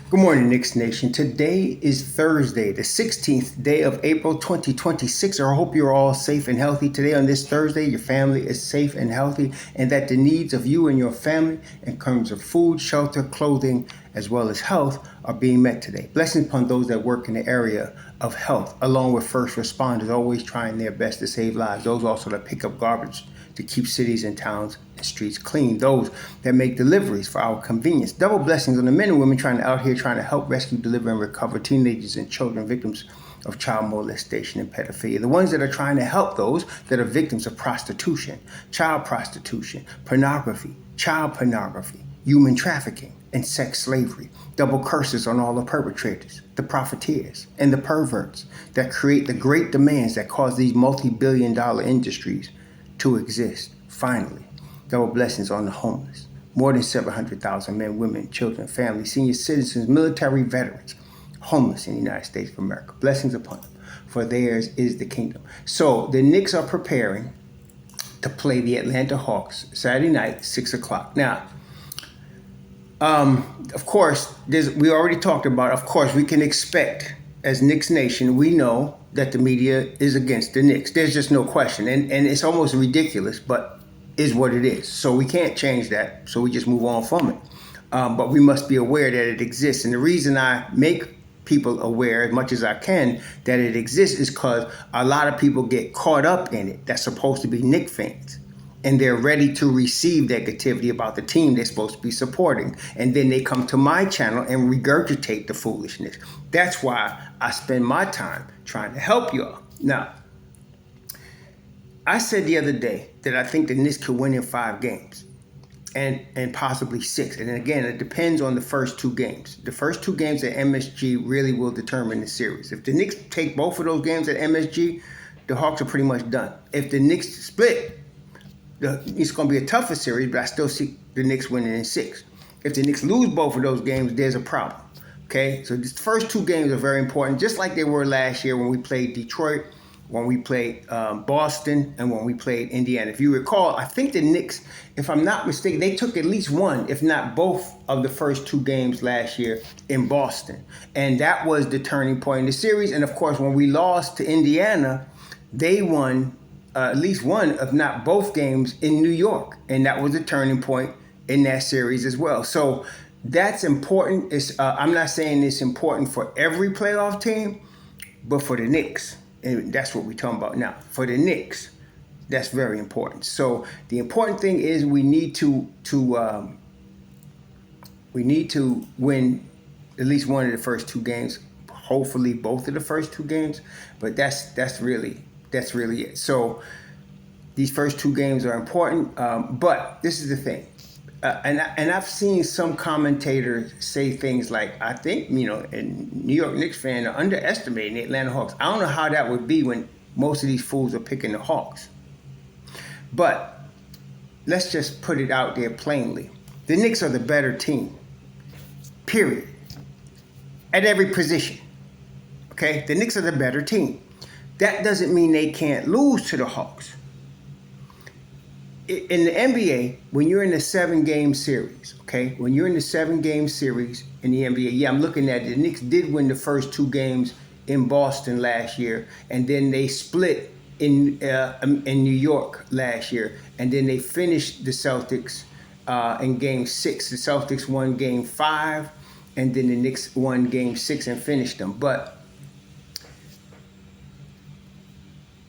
Good morning, Knicks Nation. Today is Thursday, the 16th day of April 2026. I hope you're all safe and healthy today. On this Thursday, your family is safe and healthy, and that the needs of you and your family in terms of food, shelter, clothing, as well as health are being met today. Blessings upon those that work in the area of health, along with first responders, always trying their best to save lives. Those also that pick up garbage to keep cities and towns and streets clean. Those that make deliveries for our convenience. Double blessings on the men and women out here trying to help rescue, deliver, and recover teenagers and children victims of child molestation and pedophilia. The ones that are trying to help those that are victims of prostitution, child prostitution, pornography, child pornography, human trafficking, and sex slavery. Double curses on all the perpetrators, the profiteers, and the perverts that create the great demands that cause these multi-billion-dollar industries to exist. Finally, double blessings on the homeless. More than 700,000 men, women, children, families, senior citizens, military veterans, homeless in the United States of America. Blessings upon them, for theirs is the kingdom. So the Knicks are preparing to play the Atlanta Hawks Saturday night, 6 o'clock. Now, of course, we already talked about, of course, we can expect, as Knicks Nation, we know that the media is against the Knicks. There's just no question. And it's almost ridiculous, but is what it is. So we can't change that. So we just move on from it. But we must be aware that it exists. And the reason I make people aware as much as I can that it exists is because a lot of people get caught up in it that's supposed to be Knicks fans. And they're ready to receive negativity about the team they're supposed to be supporting. And then they come to my channel and regurgitate the foolishness. That's why I spend my time trying to help y'all. Now, I said the other day that I think the Knicks could win in 5 games and possibly 6. And again, it depends on the first 2 games. The first 2 games at MSG really will determine the series. If the Knicks take both of those games at MSG, the Hawks are pretty much done. If the Knicks split, it's going to be a tougher series, but I still see the Knicks winning in 6. If the Knicks lose both of those games, there's a problem. Okay, so the first 2 games are very important, just like they were last year when we played Detroit, when we played Boston, and when we played Indiana. If you recall, I think the Knicks, if I'm not mistaken, they took at least one, if not both, of the first 2 games last year in Boston. And that was the turning point in the series. And of course, when we lost to Indiana, they won at least one, if not both games in New York. And that was a turning point in that series as well. So that's important. I'm not saying it's important for every playoff team, but for the Knicks, and that's what we're talking about now. For the Knicks, that's very important. So the important thing is we need to win at least one of the first 2 games. Hopefully, both of the first 2 games. But that's really it. So these first 2 games are important. But this is the thing. And I've seen some commentators say things like, I think, a New York Knicks fan are underestimating the Atlanta Hawks. I don't know how that would be when most of these fools are picking the Hawks. But let's just put it out there plainly. The Knicks are the better team, period, at every position. Okay? The Knicks are the better team. That doesn't mean they can't lose to the Hawks. In the NBA, when you're in a 7-game series, okay? When you're in the 7-game series in the NBA, I'm looking at it. The Knicks did win the first 2 games in Boston last year, and then they split in New York last year, and then they finished the Celtics in Game 6. The Celtics won Game 5, and then the Knicks won Game 6 and finished them. But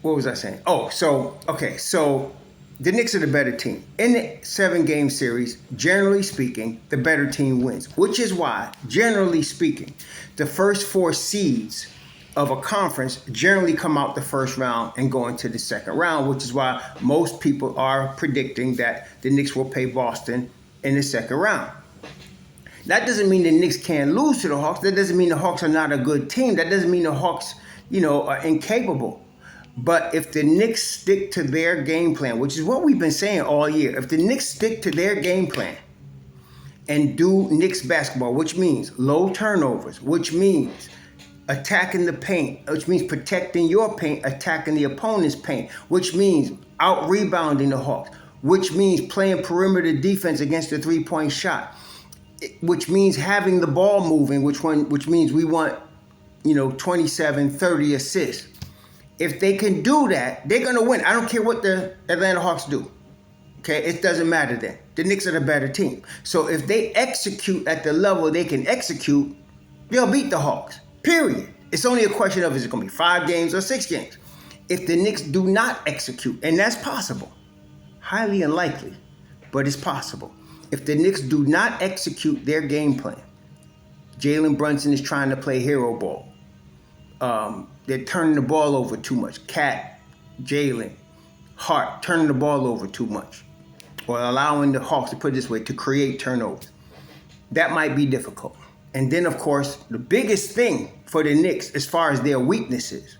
what was I saying? So the Knicks are the better team. In the 7-game series, generally speaking, the better team wins, which is why, generally speaking, the first 4 seeds of a conference generally come out the first round and go into the second round, which is why most people are predicting that the Knicks will play Boston in the second round. That doesn't mean the Knicks can't lose to the Hawks. That doesn't mean the Hawks are not a good team. That doesn't mean the Hawks, are incapable. But if the Knicks stick to their game plan, which is what we've been saying all year, if the Knicks stick to their game plan and do Knicks basketball, which means low turnovers, which means attacking the paint, which means protecting your paint, attacking the opponent's paint, which means out-rebounding the Hawks, which means playing perimeter defense against the 3-point shot, which means having the ball moving, which means we want, 27, 30 assists. If they can do that, they're going to win. I don't care what the Atlanta Hawks do. Okay, it doesn't matter then. The Knicks are the better team. So if they execute at the level they can execute, they'll beat the Hawks. Period. It's only a question of, is it going to be 5 games or 6 games? If the Knicks do not execute, and that's possible, highly unlikely, but it's possible. If the Knicks do not execute their game plan, Jalen Brunson is trying to play hero ball. They're turning the ball over too much. Cat, Jalen, Hart, turning the ball over too much. Or allowing the Hawks, to put it this way, to create turnovers. That might be difficult. And then, of course, the biggest thing for the Knicks, as far as their weaknesses,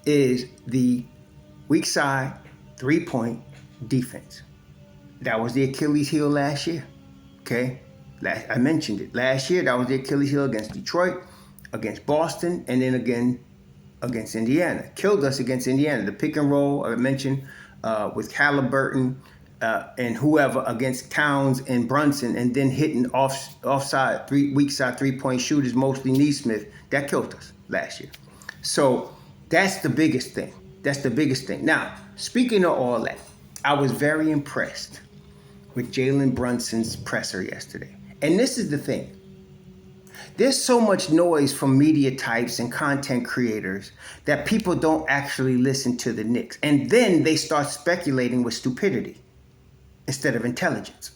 is the weak side 3-point defense. That was the Achilles heel last year. Okay? I mentioned it. Last year, that was the Achilles heel against Detroit, against Boston, and then again against Indiana. Killed us against Indiana. The pick and roll, I mentioned, with Halliburton and whoever against Towns and Brunson, and then hitting offside, weak side 3-point shooters, mostly Neesmith. That killed us last year. So that's the biggest thing. Now, speaking of all that, I was very impressed with Jalen Brunson's presser yesterday. And this is the thing. There's so much noise from media types and content creators that people don't actually listen to the Knicks. And then they start speculating with stupidity instead of intelligence.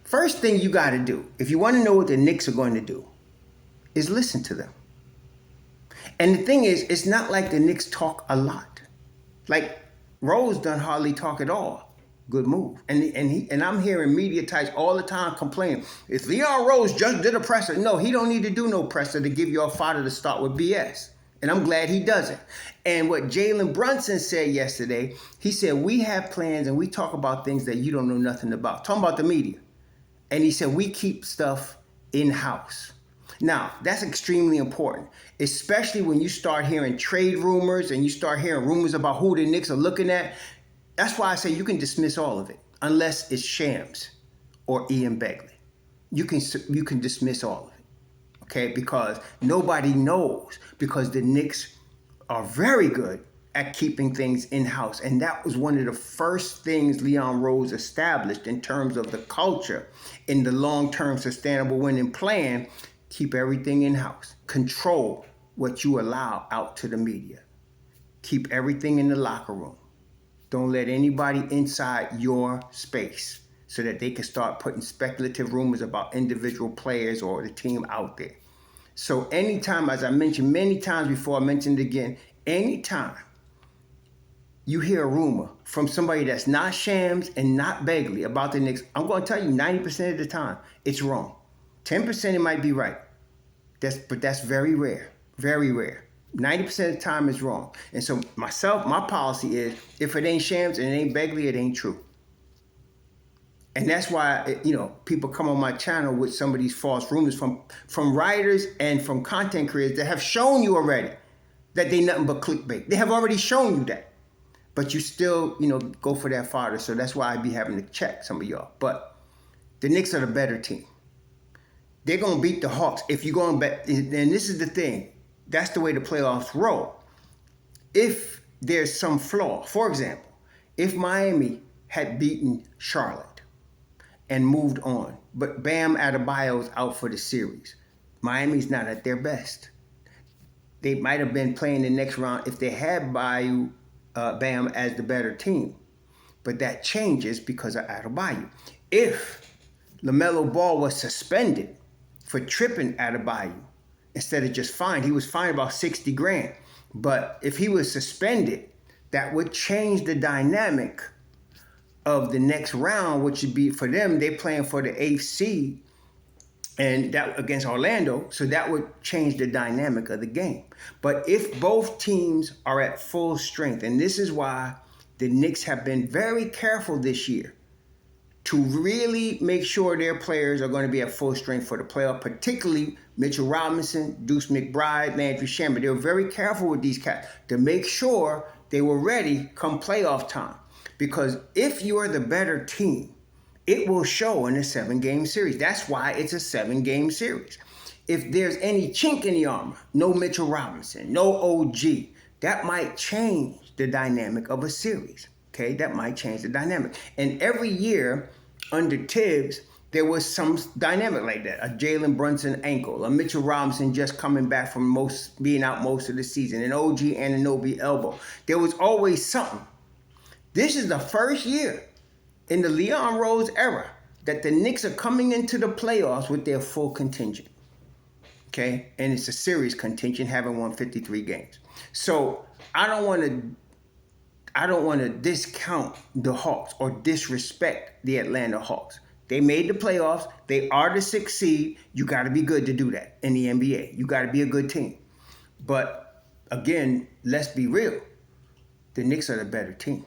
First thing you got to do, if you want to know what the Knicks are going to do, is listen to them. And the thing is, it's not like the Knicks talk a lot. Like Rose doesn't hardly talk at all. Good move. And I'm hearing media types all the time complaining, if Leon Rose just did a presser. No, he don't need to do no presser to give you a fodder to start with BS. And I'm glad he doesn't. And what Jalen Brunson said yesterday, he said, we have plans and we talk about things that you don't know nothing about. Talking about the media. And he said, we keep stuff in-house. Now, that's extremely important, especially when you start hearing trade rumors and you start hearing rumors about who the Knicks are looking at. That's why I say you can dismiss all of it, unless it's Shams or Ian Begley. You can dismiss all of it, okay? Because nobody knows, because the Knicks are very good at keeping things in-house. And that was one of the first things Leon Rose established in terms of the culture in the long-term sustainable winning plan. Keep everything in-house. Control what you allow out to the media. Keep everything in the locker room. Don't let anybody inside your space so that they can start putting speculative rumors about individual players or the team out there. So anytime, as I mentioned many times before, I mentioned it again, anytime you hear a rumor from somebody that's not Shams and not Begley about the Knicks, I'm going to tell you 90% of the time, it's wrong. 10% it might be right. But that's very rare, very rare. 90% of the time is wrong. And so my policy is, if it ain't Shams and it ain't Begley, it ain't true. And that's why, people come on my channel with some of these false rumors from writers and from content creators that have shown you already that they nothing but clickbait. They have already shown you that. But you still, go for that fodder. So that's why I be having to check some of y'all. But the Knicks are the better team. They're going to beat the Hawks. If you're going to bet, and this is the thing, that's the way the playoffs roll. If there's some flaw, for example, if Miami had beaten Charlotte and moved on, but Bam Adebayo's out for the series, Miami's not at their best. They might have been playing the next round if they had Bam as the better team. But that changes because of Adebayo. If LaMelo Ball was suspended for tripping Adebayo, instead of just fined, he was fined about $60,000. But if he was suspended, that would change the dynamic of the next round, which would be for them, they're playing for the 8th seed and that against Orlando. So that would change the dynamic of the game. But if both teams are at full strength, and this is why the Knicks have been very careful this year to really make sure their players are going to be at full strength for the playoff, particularly Mitchell Robinson, Deuce McBride, Landry Shamet. They were very careful with these cats to make sure they were ready come playoff time. Because if you are the better team, it will show in a 7-game series. That's why it's a 7-game series. If there's any chink in the armor, no Mitchell Robinson, no OG, that might change the dynamic of a series. Okay, that might change the dynamic. And every year under Tibbs, there was some dynamic like that. A Jalen Brunson ankle, a Mitchell Robinson just coming back from being out most of the season, an OG Anunoby elbow. There was always something. This is the first year in the Leon Rose era that the Knicks are coming into the playoffs with their full contingent. Okay, and it's a series contingent, having won 53 games. So I don't want to discount the Hawks or disrespect the Atlanta Hawks. They made the playoffs. They are the 6th seed. You got to be good to do that in the NBA. You got to be a good team. But again, let's be real. The Knicks are the better team.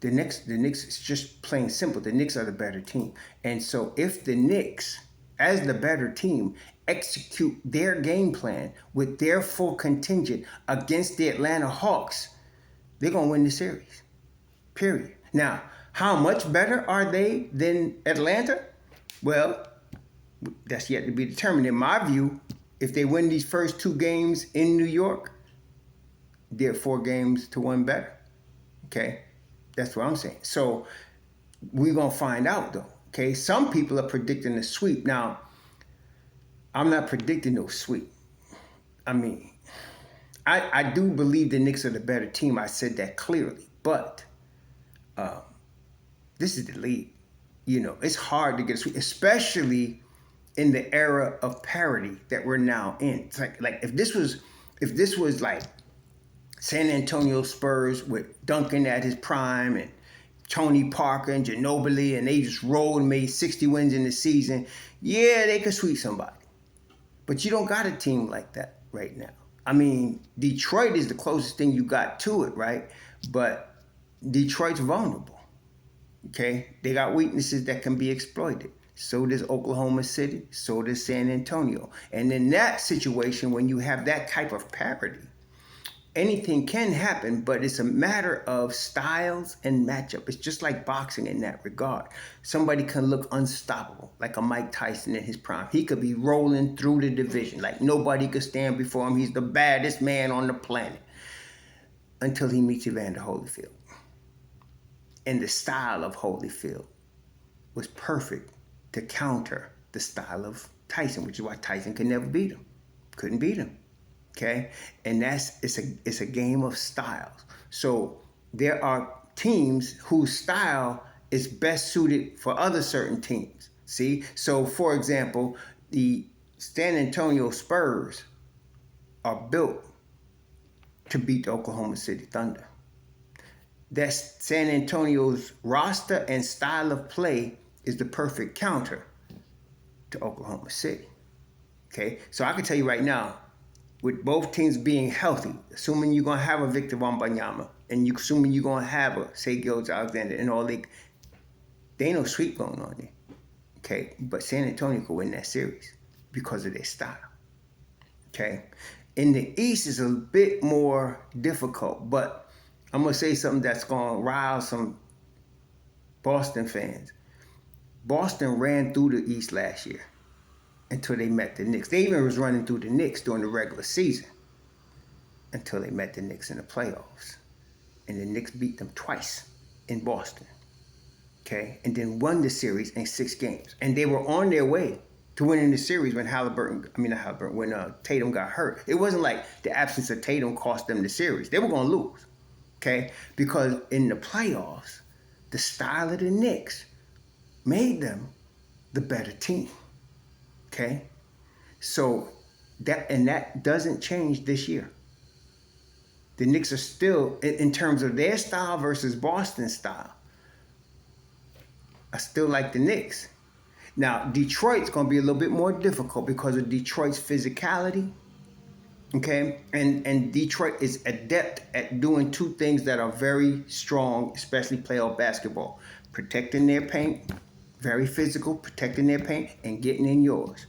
The Knicks is just plain simple. The Knicks are the better team. And so if the Knicks, as the better team, execute their game plan with their full contingent against the Atlanta Hawks, they're going to win the series, period. Now, how much better are they than Atlanta? Well, that's yet to be determined. In my view, if they win these first 2 games in New York, they're 4 games to 1 better. Okay? That's what I'm saying. So we're going to find out, though. Okay? Some people are predicting a sweep. Now, I'm not predicting no sweep. I mean, I do believe the Knicks are the better team. I said that clearly. But this is the league. You know, it's hard to get a sweep, especially in the era of parity that we're now in. It's like if this was like San Antonio Spurs with Duncan at his prime and Tony Parker and Ginobili, and they just rolled and made 60 wins in the season, yeah, they could sweep somebody. But you don't got a team like that right now. I mean, Detroit is the closest thing you got to it, right? But Detroit's vulnerable, okay? They got weaknesses that can be exploited. So does Oklahoma City, so does San Antonio. And in that situation, when you have that type of parity, anything can happen, but it's a matter of styles and matchup. It's just like boxing in that regard. Somebody can look unstoppable, like a Mike Tyson in his prime. He could be rolling through the division like nobody could stand before him. He's the baddest man on the planet until he meets Evander Holyfield. And the style of Holyfield was perfect to counter the style of Tyson, which is why Tyson could never beat him. Couldn't beat him. Okay, and it's a game of styles. So there are teams whose style is best suited for other certain teams. See, so for example, the San Antonio Spurs are built to beat the Oklahoma City Thunder. That's San Antonio's roster and style of play is the perfect counter to Oklahoma City. Okay, so I can tell you right now, with both teams being healthy, assuming you're going to have a Victor Wembanyama, and assuming you're going to have a Shai Gilgeous-Alexander and all, they ain't no sweep going on there. Okay? But San Antonio could win that series because of their style. Okay? In the East, it's a bit more difficult, but I'm going to say something that's going to rile some Boston fans. Boston ran through the East last year until they met the Knicks. They even was running through the Knicks during the regular season until they met the Knicks in the playoffs. And the Knicks beat them twice in Boston. Okay? And then won the series in 6 games. And they were on their way to winning the series when when Tatum got hurt. It wasn't like the absence of Tatum cost them the series. They were going to lose. Okay? Because in the playoffs, the style of the Knicks made them the better team. Okay, so that doesn't change this year. The Knicks are still, in terms of their style versus Boston's style, I still like the Knicks. Now, Detroit's going to be a little bit more difficult because of Detroit's physicality. Okay, and Detroit is adept at doing 2 things that are very strong, especially playoff basketball: protecting their paint. Very physical, protecting their paint and getting in yours.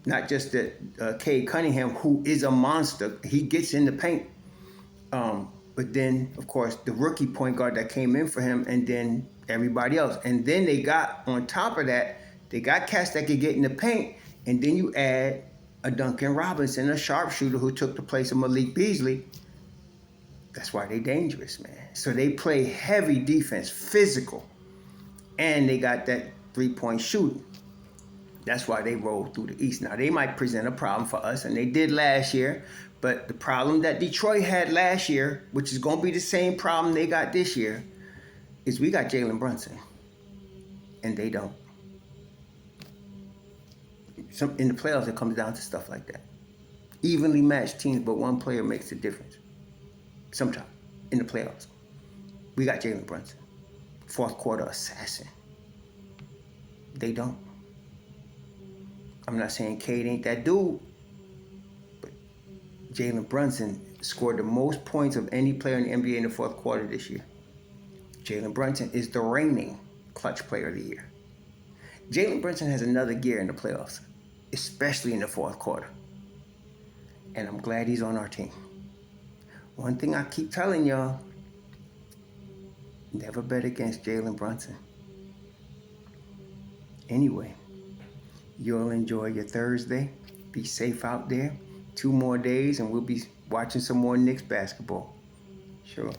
Not just that Cade Cunningham, who is a monster, he gets in the paint. But then, of course, the rookie point guard that came in for him, and then everybody else. And then they got, on top of that, they got cats that could get in the paint, and then you add a Duncan Robinson, a sharpshooter who took the place of Malik Beasley. That's why they dangerous, man. So they play heavy defense, physical, and they got that three-point shooting. That's why they roll through the East. Now, they might present a problem for us, and they did last year, but the problem that Detroit had last year, which is going to be the same problem they got this year, is we got Jalen Brunson, and they don't. In the playoffs, it comes down to stuff like that. Evenly matched teams, but one player makes the difference. Sometimes in the playoffs, we got Jalen Brunson, fourth quarter assassin. They don't. I'm not saying Cade ain't that dude, but Jalen Brunson scored the most points of any player in the NBA in the fourth quarter this year. Jalen Brunson is the reigning clutch player of the year. Jalen Brunson has another gear in the playoffs, especially in the fourth quarter. And I'm glad he's on our team. One thing I keep telling y'all, never bet against Jalen Brunson. Anyway, you'll enjoy your Thursday. Be safe out there. 2 more days and we'll be watching some more Knicks basketball. Sure.